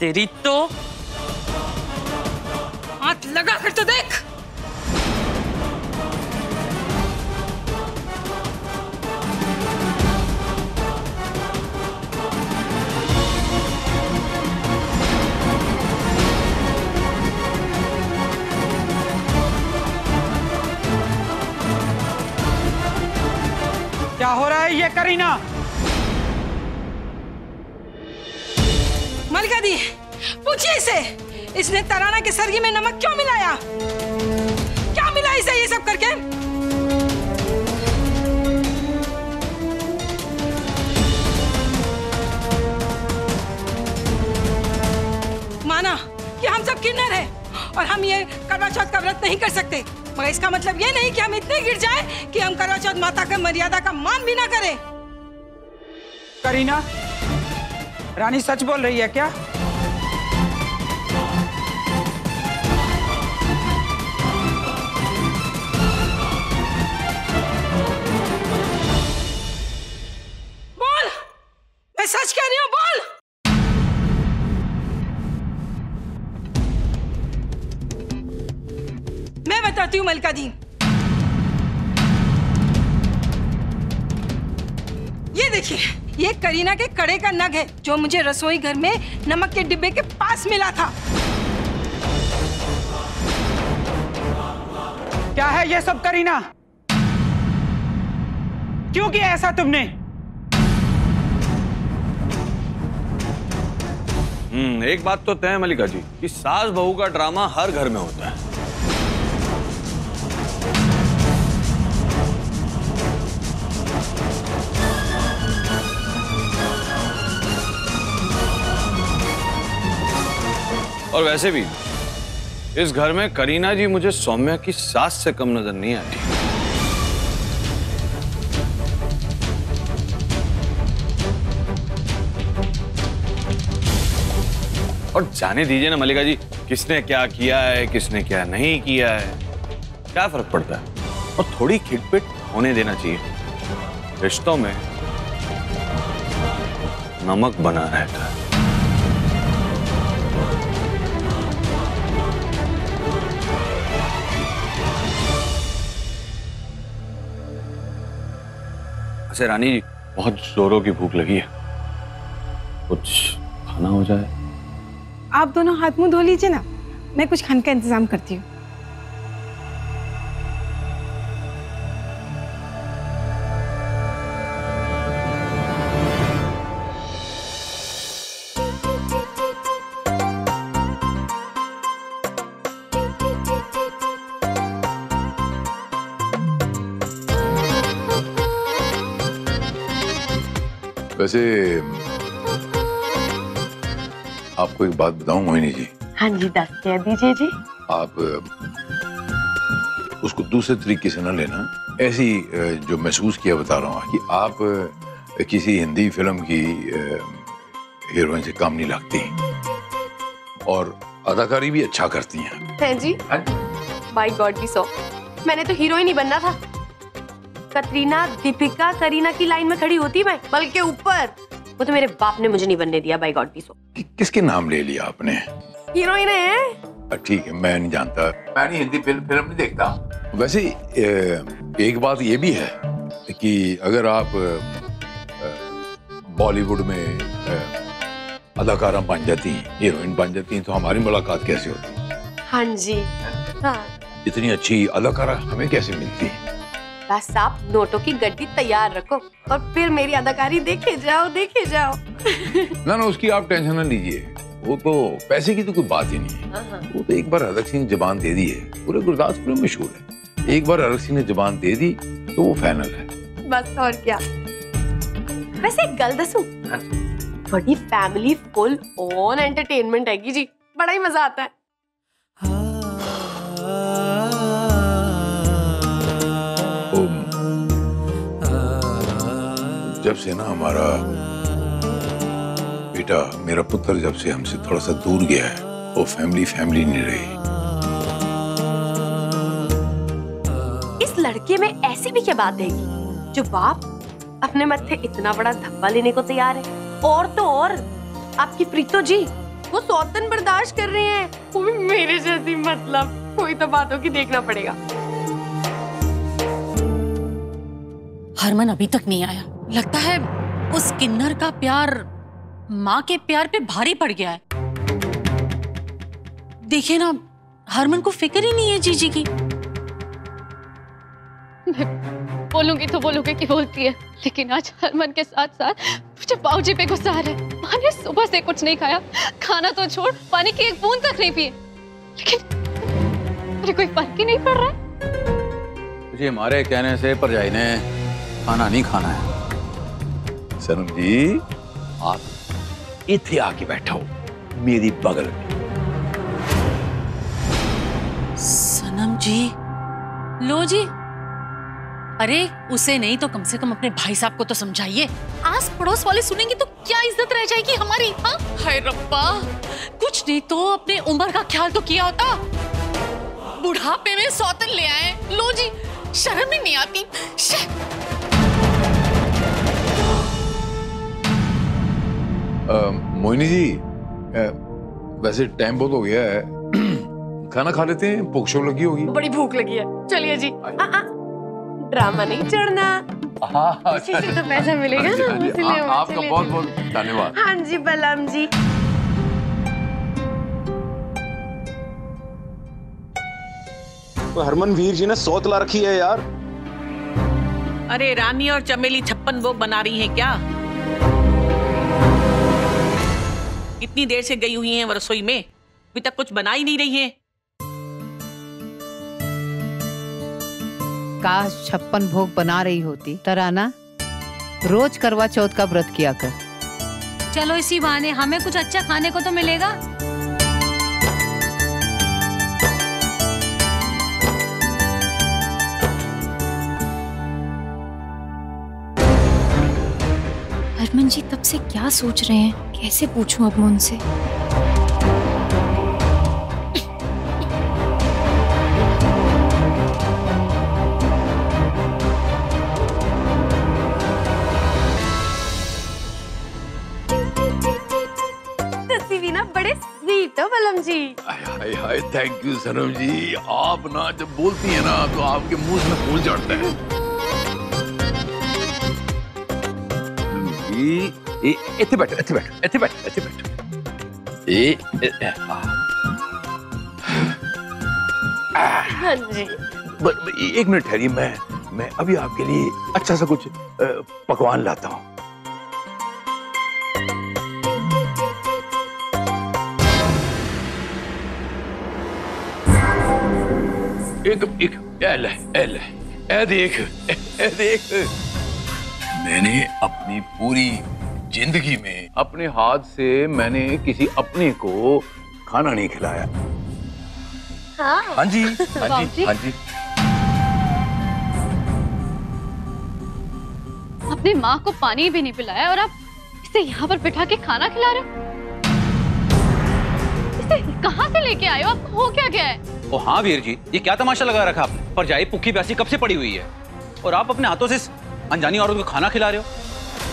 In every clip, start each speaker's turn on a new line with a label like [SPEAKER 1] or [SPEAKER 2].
[SPEAKER 1] तेरी तो हाथ लगा कर तो देख।
[SPEAKER 2] क्या हो रहा है ये करीना?
[SPEAKER 1] मलिका दी, पूछिए इसे, इसने तराना के सरगी में नमक क्यों मिलाया? क्या मिला इसे ये सब करके? माना कि हम सब किन्नर हैं और हम ये करवा चौथ का व्रत नहीं कर सकते, मगर इसका मतलब ये नहीं कि हम इतने गिर जाएं कि हम करवा चौथ माता का मर्यादा का मान भी ना करें।
[SPEAKER 2] करीना, रानी सच बोल रही है क्या?
[SPEAKER 1] बोल, मैं सच कह रही हूँ, बोल। मैं बताती हूँ मलिका दी, ये देखिए, ये करीना के कड़े का नग है जो मुझे रसोई घर में नमक के डिब्बे के पास मिला था।
[SPEAKER 2] क्या है ये सब करीना? क्यों किया ऐसा तुमने?
[SPEAKER 3] एक बात तो तय है मलिका जी कि सास बहू का ड्रामा हर घर में होता है। और वैसे भी इस घर में करीना जी मुझे सौम्या की सास से कम नजर नहीं आती। और जाने दीजिए ना मलिका जी, किसने क्या किया है किसने क्या नहीं किया है, क्या फर्क पड़ता है? और थोड़ी खिटपिट होने देना चाहिए, रिश्तों में नमक बना रहता है। अच्छा रानी जी, बहुत जोरों की भूख लगी है, कुछ खाना हो जाए।
[SPEAKER 4] आप दोनों हाथ मुंह धो लीजिए ना, मैं कुछ खाने का इंतजाम करती हूँ।
[SPEAKER 5] वैसे आपको एक बात बताऊं मोहिनी जी।
[SPEAKER 6] हाँ जी, दस कह दीजिए जी।
[SPEAKER 5] आप उसको दूसरे तरीके से ना लेना, ऐसी जो महसूस किया बता रहा हूँ कि आप किसी हिंदी फिल्म की हीरोइन से काम नहीं लगती और अदाकारी भी अच्छा करती हैं।
[SPEAKER 6] हैं जी? बाय गॉड की सो, मैंने तो हीरोइन ही बनना था। कतरीना, दीपिका, करीना की लाइन में खड़ी होती मैं, बल्कि ऊपर। वो तो मेरे बाप ने मुझे नहीं बनने दिया, बाय गॉड की सो।
[SPEAKER 5] किसके नाम ले लिया आपने?
[SPEAKER 6] हीरोइन है।
[SPEAKER 5] ठीक है, मैं नहीं जानता, मैं नहीं हिंदी फिल्म नहीं देखता। वैसे एक बात ये भी है कि अगर आप बॉलीवुड में अदाकारा बन जाती हैं, हीरोइन बन जाती हैं, तो हमारी मुलाकात कैसे होती?
[SPEAKER 6] हाँ जी, हाँ।
[SPEAKER 5] इतनी अच्छी अदाकारा हमें कैसे मिलती है?
[SPEAKER 6] बस आप नोटों की गड्डी तैयार रखो और फिर मेरी अदाकारी देखे जाओ, देखे जाओ।
[SPEAKER 5] ना उसकी आप टेंशन ना लीजिए, वो तो पैसे की तो कोई बात ही नहीं है। वो तो एक बार हरक सिंह ने जबान दे दी है, पूरे गुरदासपुर में मशहूर है। एक बार हरक सिंह ने जबान दे दी तो वो फाइनल है।
[SPEAKER 6] बस और क्या। वैसे एक गल दसूं, बड़ी फैमिली फुल ऑन एंटरटेनमेंट हैगी जी, बड़ा ही मजा आता है।
[SPEAKER 5] जब से ना हमारा बेटा, मेरा पुत्र जब से हमसे थोड़ा सा दूर गया है, वो फैमिली नहीं रही।
[SPEAKER 6] इस लड़के में ऐसी भी क्या बात है जो बाप अपने मत्थे इतना बड़ा धब्बा लेने को तैयार है? और तो और आपकी प्रीतो जी वो सौतन बर्दाश्त कर रहे हैं, वो भी मेरे जैसी। मतलब कोई तो बातों की देखना पड़ेगा।
[SPEAKER 7] हरमन अभी तक नहीं आया। लगता है उस किन्नर का प्यार माँ के प्यार पे भारी पड़ गया है। देखिए ना, हरमन को फिक्र ही नहीं है जीजी की।
[SPEAKER 8] बोलूंगी तो बोलूंगी कि बोलती है, लेकिन आज हरमन के साथ साथ मुझे बाबूजी पे गुस्सा आ रहा है। माँ ने सुबह से कुछ नहीं खाया, खाना तो छोड़ पानी की एक बूंद तक नहीं पिए, लेकिन मुझे कोई फर्क ही नहीं पड़ रहा है।
[SPEAKER 5] मुझे हमारे कहने से परजाई ने खाना नहीं खाना है। सनम जी, आप इथे आके बैठा हो मेरी बगल में।
[SPEAKER 7] सनम जी, लो जी। अरे उसे नहीं तो कम से कम अपने भाई साहब को तो समझाइए। आस पड़ोस वाले सुनेंगे तो क्या इज्जत रह जाएगी हमारी। हाँ, हाय रब्बा, कुछ नहीं तो अपने उम्र का ख्याल तो किया होता। बुढ़ापे में सौतन ले आए। लो जी, शर्म ही नहीं आती।
[SPEAKER 5] मोहिनी जी, वैसे टाइम बहुत हो गया है, खाना खा लेते हैं, भूख शोक लगी होगी।
[SPEAKER 6] बड़ी भूख लगी है, चलिए जी। ड्रामा नहीं चढ़ना, इसी से तो पैसा मिलेगा ना, इसलिए
[SPEAKER 5] आपका बहुत बहुत धन्यवाद।
[SPEAKER 6] हाँ जी बलम जी।
[SPEAKER 9] तो हरमन वीर जी ने 100 तला रखी है यार।
[SPEAKER 10] अरे रानी और चमेली 56 भोग बना रही हैं क्या? कितनी देर से गई हुई हैं वो रसोई में, अभी तक कुछ बना ही नहीं रही हैं।
[SPEAKER 11] काश 56 भोग बना रही होती। तराना, रोज करवा चौथ का व्रत किया कर।
[SPEAKER 7] चलो इसी बहाने हमें कुछ अच्छा खाने को तो मिलेगा।
[SPEAKER 8] हरमन जी तब से क्या सोच रहे हैं, कैसे पूछूं अब मैं उनसे।
[SPEAKER 6] बड़े स्वीट हो बलम जी।
[SPEAKER 5] हाय हाय, थैंक यू सनम जी। आप ना जब बोलती है ना तो आपके मुंह में फूल चढ़ता है। इथे बैठो, इथे बैठो, इथे बैठो, इथे बैठो।
[SPEAKER 6] हाँ जी।
[SPEAKER 5] एक मिनट ठहरिए, मैं अभी आपके लिए अच्छा सा कुछ पकवान लाता हूँ। एक देख, मैंने अपनी पूरी जिंदगी में अपने हाथ से मैंने किसी अपने को खाना नहीं खिलाया। हाँ जी, हाँ जी, हाँ जी।
[SPEAKER 8] अपनी माँ को पानी भी नहीं पिलाया और आप इसे यहाँ पर बिठा के खाना खिला रहे हो। इसे कहाँ से लेके आए हो? आपको हो क्या गया है?
[SPEAKER 12] ओ हाँ वीर जी, ये क्या तमाशा लगा रखा आपने? परजाई भूखी प्यासी कब से पड़ी हुई है और आप अपने हाथों से अनजानी औरत को खाना खिला रहे हो।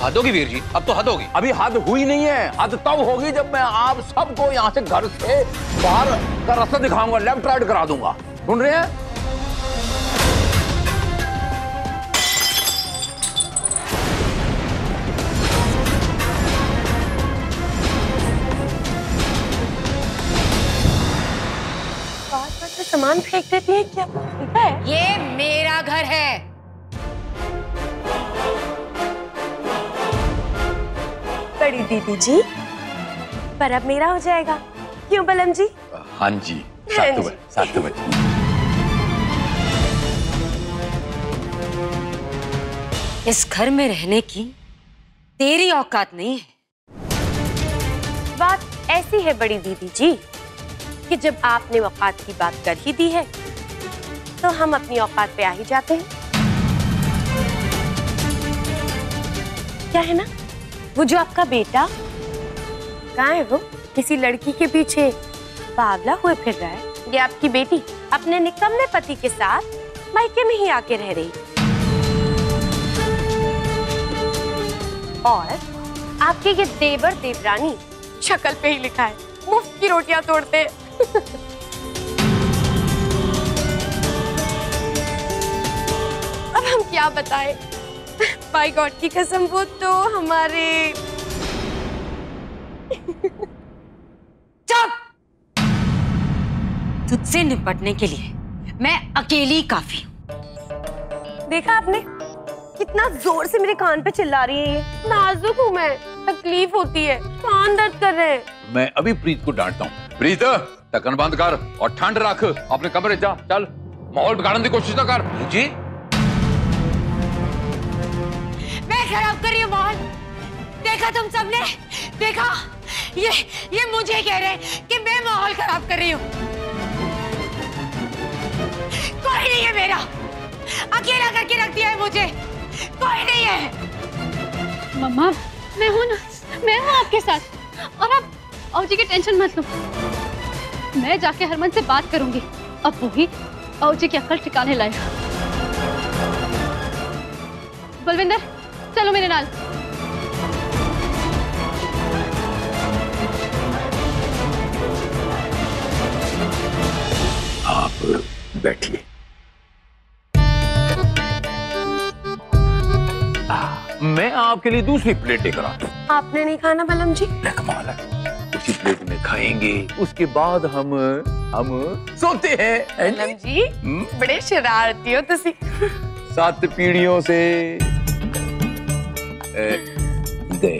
[SPEAKER 12] हद होगी वीर जी, अब तो हद होगी।
[SPEAKER 5] अभी हद हुई नहीं है, हद तब होगी जब मैं आप सबको यहाँ से घर से बाहर का रास्ता दिखाऊंगा, लेफ्ट राइट करा दूंगा। सुन रहे हैं?
[SPEAKER 6] सामान फेंक देती है क्या? है?
[SPEAKER 11] ये मेरा घर है।
[SPEAKER 6] बड़ी दीदी जी, पर अब मेरा हो जाएगा, क्यों बलम जी?
[SPEAKER 5] हाँ जी, साथ बच्चे।
[SPEAKER 11] इस घर में रहने की तेरी औकात नहीं है।
[SPEAKER 6] बात ऐसी है बड़ी दीदी जी कि जब आपने औकात की बात कर ही दी है तो हम अपनी औकात पे आ ही जाते हैं। क्या है ना, वो जो आपका बेटा, कहाँ है वो? किसी लड़की के पीछे पागला हुए फिर रहा है। ये आपकी बेटी अपने निकम्मे पति के साथ मायके में ही आके रह रही, और आपके ये देवर देवरानी शक्ल पे ही लिखा है मुफ्त की रोटियां तोड़ते। अब हम क्या बताएं? बाय गॉड की कसम, वो तो हमारे
[SPEAKER 13] चुप! तुझसे निपटने के लिए मैं अकेली काफी हूँ।
[SPEAKER 6] देखा आपने कितना जोर से मेरे कान पे चिल्ला रही है। ये नाजुक हूँ मैं, तकलीफ होती है, कान दर्द कर रहे हैं।
[SPEAKER 5] मैं अभी प्रीत को डांटता हूँ। प्रीत, ढक्कन बंद कर और ठंड रख, अपने कमरे जा, चल। माहौल बिगाड़ने की कोशिश ना कर।
[SPEAKER 12] जी
[SPEAKER 13] मैं खराब कर रही हूँ माहौल। देखा तुम सबने? देखा? ये मुझे कह रहे हैं कि मैं माहौल खराब कर रही हूँ। कोई नहीं है मेरा, अकेला करके रख दिया है मुझे, कोई नहीं है।
[SPEAKER 8] मम्मा मैं हूं ना, मैं हूं आपके साथ। और आप औजी की टेंशन मत लो, मैं जाके हरमन से बात करूंगी। अब वही औजी की अक्ल ठिकाने लाएगा। बलविंदर चलो मेरे नाल।
[SPEAKER 5] आप बैठिए। मैं आपके लिए दूसरी प्लेट लेकर आता हूँ।
[SPEAKER 6] आपने नहीं खाना बलम जी?
[SPEAKER 5] कमाल है, उसी प्लेट में खाएंगे, उसके बाद हम सोते हैं।
[SPEAKER 6] बलम जी बड़े शरारती हो तुसी।
[SPEAKER 5] 7 पीढ़ियों से गए